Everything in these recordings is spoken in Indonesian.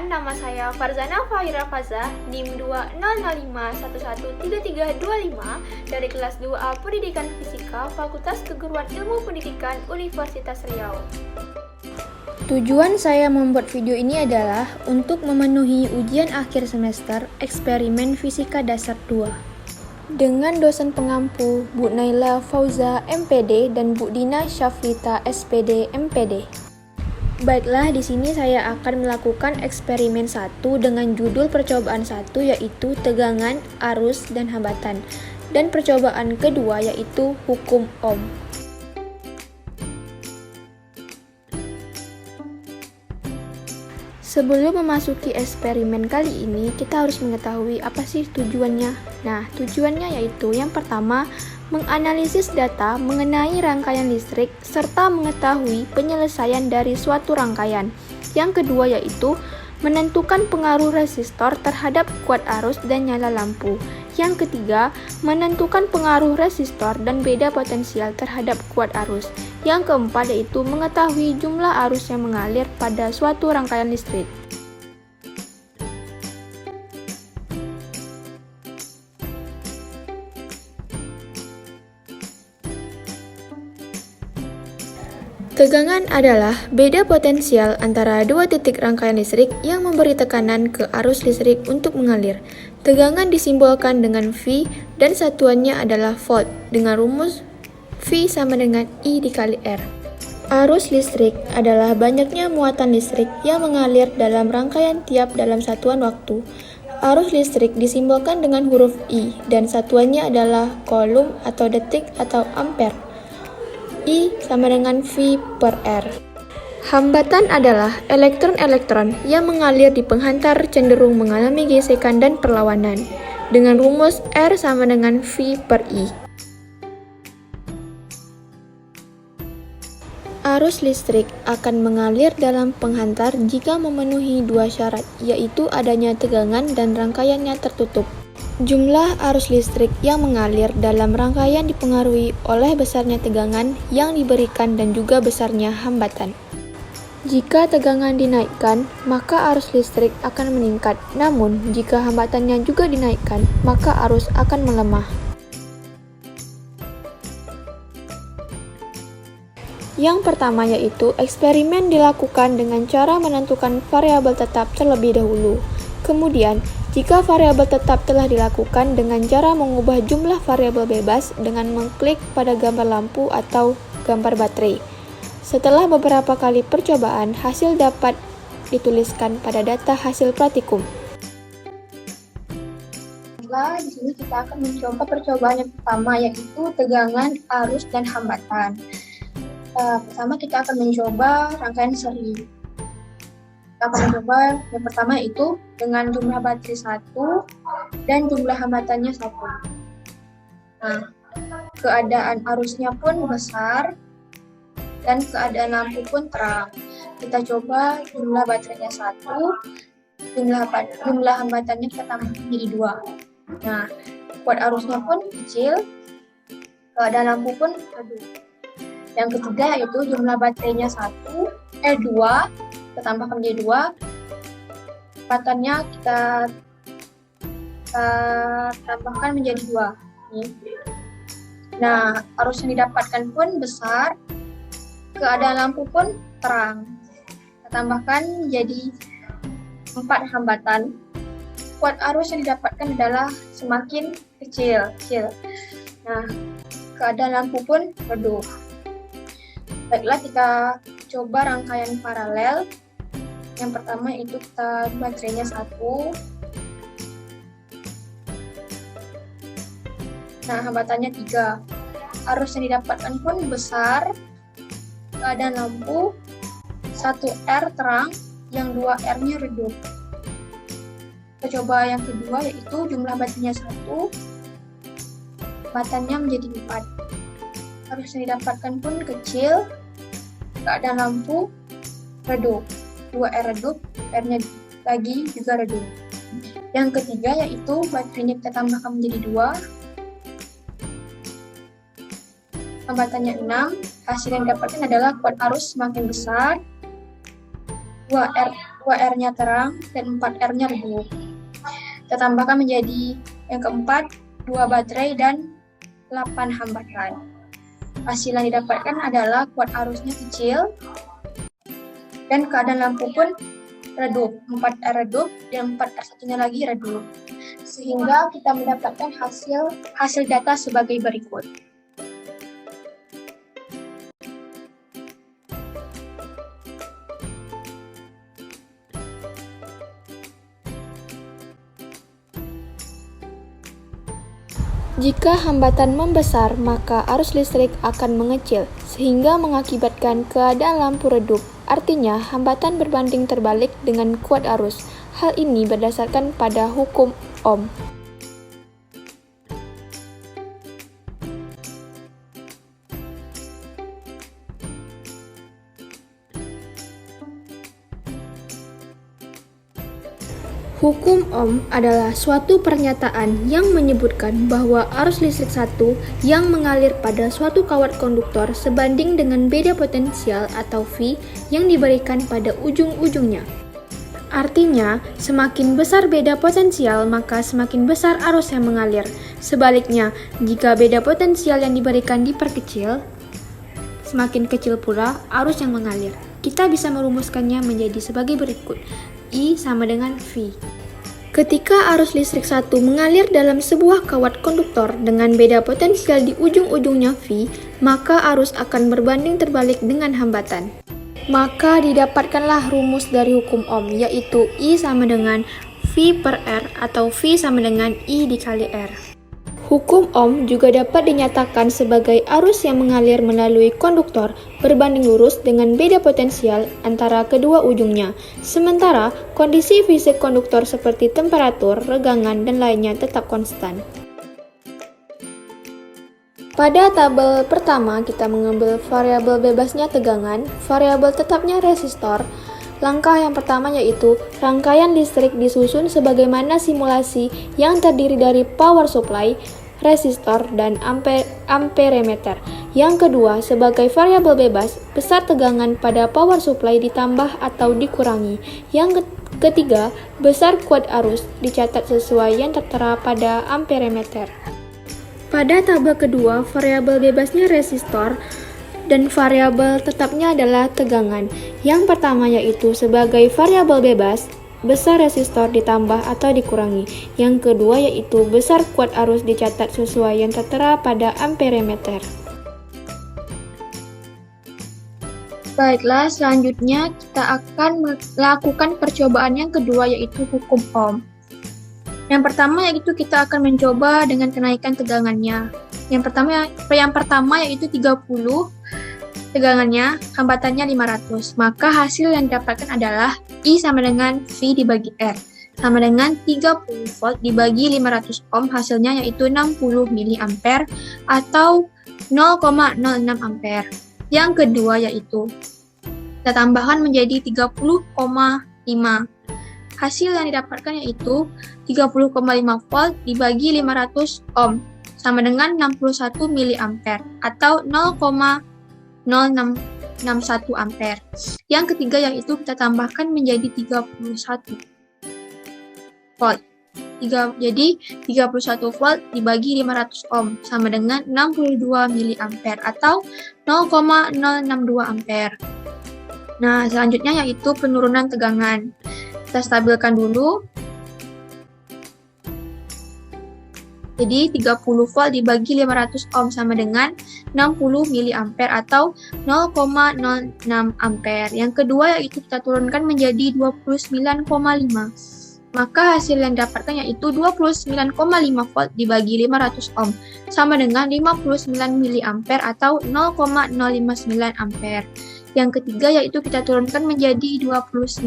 perkenalkan, nama saya Farzana Fahira Faza, NIM 2005113325 dari kelas 2A Pendidikan Fisika, Fakultas Keguruan Ilmu Pendidikan Universitas Riau. Tujuan saya membuat video ini adalah untuk memenuhi ujian akhir semester eksperimen Fisika Dasar 2. Dengan dosen pengampu Bu Naila Fauza MPD dan Bu Dina Syafrita SPD MPD. Baiklah, di sini saya akan melakukan eksperimen 1 dengan judul percobaan 1 yaitu tegangan, arus, dan hambatan. Dan percobaan kedua yaitu hukum Ohm. Sebelum memasuki eksperimen kali ini, kita harus mengetahui apa sih tujuannya. Nah, tujuannya yaitu yang pertama, menganalisis data mengenai rangkaian listrik serta mengetahui penyelesaian dari suatu rangkaian. Yang kedua yaitu menentukan pengaruh resistor terhadap kuat arus dan nyala lampu. Yang ketiga, menentukan pengaruh resistor dan beda potensial terhadap kuat arus. Yang keempat yaitu mengetahui jumlah arus yang mengalir pada suatu rangkaian listrik. Tegangan adalah beda potensial antara dua titik rangkaian listrik yang memberi tekanan ke arus listrik untuk mengalir. Tegangan disimbolkan dengan V dan satuannya adalah volt dengan rumus V sama dengan I dikali R. Arus listrik adalah banyaknya muatan listrik yang mengalir dalam rangkaian tiap dalam satuan waktu. Arus listrik disimbolkan dengan huruf I dan satuannya adalah coulomb atau detik atau ampere. I sama dengan V per R. Hambatan adalah elektron-elektron yang mengalir di penghantar cenderung mengalami gesekan dan perlawanan, dengan rumus R sama dengan V per I. Arus listrik akan mengalir dalam penghantar jika memenuhi dua syarat, yaitu adanya tegangan dan rangkaiannya tertutup. Jumlah arus listrik yang mengalir dalam rangkaian dipengaruhi oleh besarnya tegangan yang diberikan dan juga besarnya hambatan. Jika tegangan dinaikkan, maka arus listrik akan meningkat. Namun, jika hambatannya juga dinaikkan, maka arus akan melemah. Yang pertama yaitu eksperimen dilakukan dengan cara menentukan variabel tetap terlebih dahulu. Kemudian, jika variabel tetap telah dilakukan dengan cara mengubah jumlah variabel bebas dengan mengklik pada gambar lampu atau gambar baterai. Setelah beberapa kali percobaan, hasil dapat dituliskan pada data hasil praktikum. Setelah di sini kita akan mencoba percobaan yang pertama yaitu tegangan, arus, dan hambatan. Pertama kita akan mencoba rangkaian seri. Kita akan mencoba yang pertama itu dengan jumlah baterai 1 dan jumlah hambatannya 1. Nah, keadaan arusnya pun besar dan keadaan lampu pun terang. Kita coba jumlah baterainya 1, jumlah hambatannya kita tambah menjadi 2. Nah, kuat arusnya pun kecil, keadaan lampu pun redup. Yang ketiga yaitu jumlah baterainya 2, kita tambahkan menjadi 2. Hambatannya kita tambahkan menjadi 2. Nah, arus yang didapatkan pun besar, keadaan lampu pun terang. Kita tambahkan menjadi 4 hambatan. Kuat arus yang didapatkan adalah semakin kecil. Nah, keadaan lampu pun redup. Baiklah, kita coba rangkaian paralel. Yang pertama itu kita baterainya 1. Nah, hambatannya 3. Arus yang didapatkan pun besar. Keadaan lampu 1R terang, yang 2R-nya redup. Kita coba yang kedua yaitu jumlah baterainya 1. Hambatannya menjadi 4. Arus yang didapatkan pun kecil. Keadaan lampu redup. 2R redup, R-nya lagi juga redup. Yang ketiga yaitu baterainya kita tambahkan menjadi 2. Hambatannya 6. Hasil yang didapatkan adalah kuat arus semakin besar. 2R-nya terang, dan 4R-nya redup. Kita tambahkan menjadi yang keempat, 2 baterai dan 8 hambatan. Hasil yang didapatkan adalah kuat arusnya kecil, dan keadaan lampu pun redup, 4R redup, dan 4R satunya lagi redup. Sehingga kita mendapatkan hasil data sebagai berikut. Jika hambatan membesar, maka arus listrik akan mengecil, sehingga mengakibatkan keadaan lampu redup. Artinya, hambatan berbanding terbalik dengan kuat arus. Hal ini berdasarkan pada hukum Ohm. Hukum Ohm adalah suatu pernyataan yang menyebutkan bahwa arus listrik satu yang mengalir pada suatu kawat konduktor sebanding dengan beda potensial atau V yang diberikan pada ujung-ujungnya. Artinya, semakin besar beda potensial, maka semakin besar arus yang mengalir. Sebaliknya, jika beda potensial yang diberikan diperkecil, semakin kecil pula arus yang mengalir. Kita bisa merumuskannya menjadi sebagai berikut. I sama dengan V. Ketika arus listrik satu mengalir dalam sebuah kawat konduktor dengan beda potensial di ujung-ujungnya V, maka arus akan berbanding terbalik dengan hambatan. Maka didapatkanlah rumus dari hukum Ohm, yaitu I sama dengan V per R atau V sama dengan I dikali R. Hukum Ohm juga dapat dinyatakan sebagai arus yang mengalir melalui konduktor berbanding lurus dengan beda potensial antara kedua ujungnya, sementara kondisi fisik konduktor seperti temperatur, regangan, dan lainnya tetap konstan. Pada tabel pertama, kita mengambil variabel bebasnya tegangan, variabel tetapnya resistor. Langkah yang pertama yaitu rangkaian listrik disusun sebagaimana simulasi yang terdiri dari power supply, resistor, dan amperemeter. Yang kedua, sebagai variabel bebas, besar tegangan pada power supply ditambah atau dikurangi. Yang ketiga, besar kuat arus dicatat sesuai yang tertera pada amperemeter. Pada tabel kedua, variabel bebasnya resistor dan variabel tetapnya adalah tegangan. Yang pertama yaitu sebagai variabel bebas, besar resistor ditambah atau dikurangi. Yang kedua yaitu besar kuat arus dicatat sesuai yang tertera pada amperemeter. Baiklah, selanjutnya kita akan melakukan percobaan yang kedua yaitu hukum Ohm. Yang pertama yaitu kita akan mencoba dengan kenaikan tegangannya. Yang pertama yaitu 30 tegangannya, hambatannya 500. Maka hasil yang didapatkan adalah I sama dengan V dibagi R, sama dengan 30 volt dibagi 500 ohm, hasilnya yaitu 60 mA atau 0,06 ampere. Yang kedua yaitu kita tambahkan menjadi 30,5. Hasil yang didapatkan yaitu 30,5 volt dibagi 500 ohm, sama dengan 61 mA atau 0,0661 ampere. Yang ketiga yaitu kita tambahkan menjadi 31 volt. Jadi 31 volt dibagi 500 ohm sama dengan 62 mA atau 0,062 ampere. Nah, selanjutnya yaitu penurunan tegangan. Kita stabilkan dulu. Jadi 30 volt dibagi 500 ohm sama dengan 60 mA atau 0,06 ampere. Yang kedua yaitu kita turunkan menjadi 29,5. Maka hasil yang didapatkan yaitu 29,5 volt dibagi 500 ohm sama dengan 59 mA atau 0,059 ampere. Yang ketiga yaitu kita turunkan menjadi 29.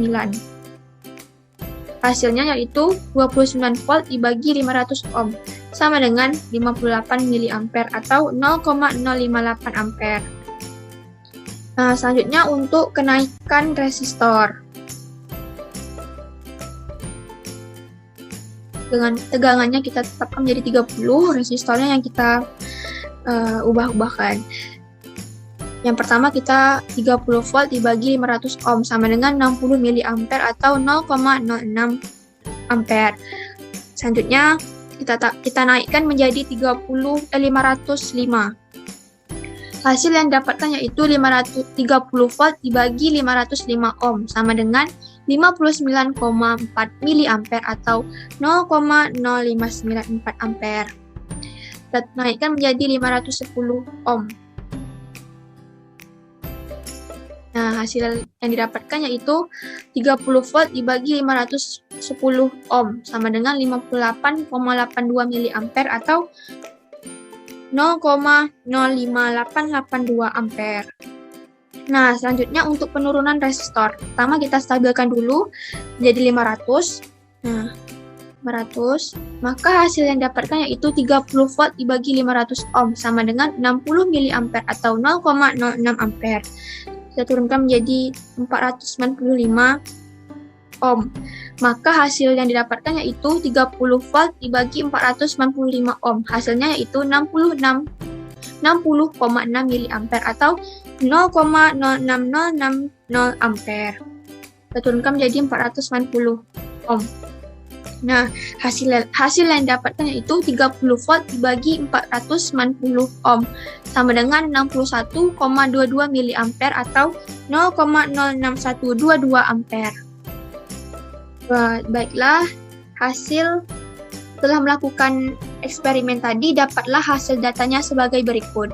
Hasilnya yaitu 29 volt dibagi 500 ohm sama dengan 58 mA atau 0,058 ampere. Nah, selanjutnya untuk kenaikan resistor. Dengan tegangannya kita tetapkan menjadi 30, resistornya yang kita ubah-ubahkan. Yang pertama kita 30 volt dibagi 500 ohm sama dengan 60 mA atau 0,06 ampere. Selanjutnya kita naikkan menjadi 505. Hasil yang didapatkan yaitu 530 volt dibagi 505 ohm sama dengan 59,4 mA atau 0,0594 ampere. Kita naikkan menjadi 510 ohm. Nah, hasil yang didapatkan yaitu 30 volt dibagi 510 ohm sama dengan 58,82 mA atau 0,05882 ampere. Nah, selanjutnya untuk penurunan resistor. Pertama kita stabilkan dulu menjadi 500. Nah, 500. Maka hasil yang didapatkan yaitu 30 volt dibagi 500 ohm sama dengan 60 mA atau 0,06 ampere. Kita turunkan menjadi 495 ohm. Maka hasil yang didapatkan yaitu 30 volt dibagi 495 ohm. Hasilnya yaitu 60,6 mA atau 0,06060 ampere. Kita turunkan menjadi 490 ohm. Nah, hasil yang didapatkan yaitu 30 volt dibagi 490 ohm sama dengan 61,22 mA atau 0,06122 ampere. Baiklah, hasil setelah melakukan eksperimen tadi dapatlah hasil datanya sebagai berikut.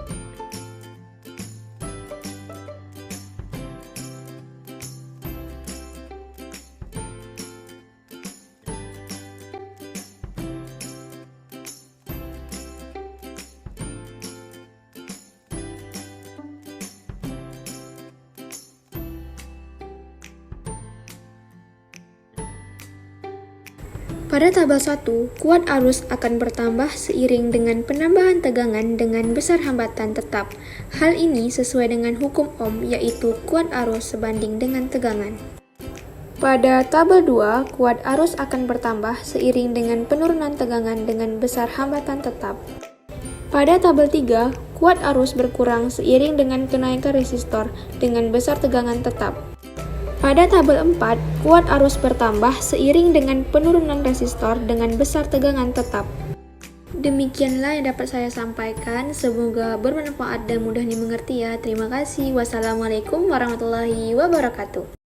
Pada tabel 1, kuat arus akan bertambah seiring dengan penambahan tegangan dengan besar hambatan tetap. Hal ini sesuai dengan hukum Ohm, yaitu kuat arus sebanding dengan tegangan. Pada tabel 2, kuat arus akan bertambah seiring dengan penurunan tegangan dengan besar hambatan tetap. Pada tabel 3, kuat arus berkurang seiring dengan kenaikan resistor dengan besar tegangan tetap. Pada tabel 4, kuat arus bertambah seiring dengan penurunan resistor dengan besar tegangan tetap. Demikianlah yang dapat saya sampaikan, semoga bermanfaat dan mudah dimengerti ya. Terima kasih. Wassalamualaikum warahmatullahi wabarakatuh.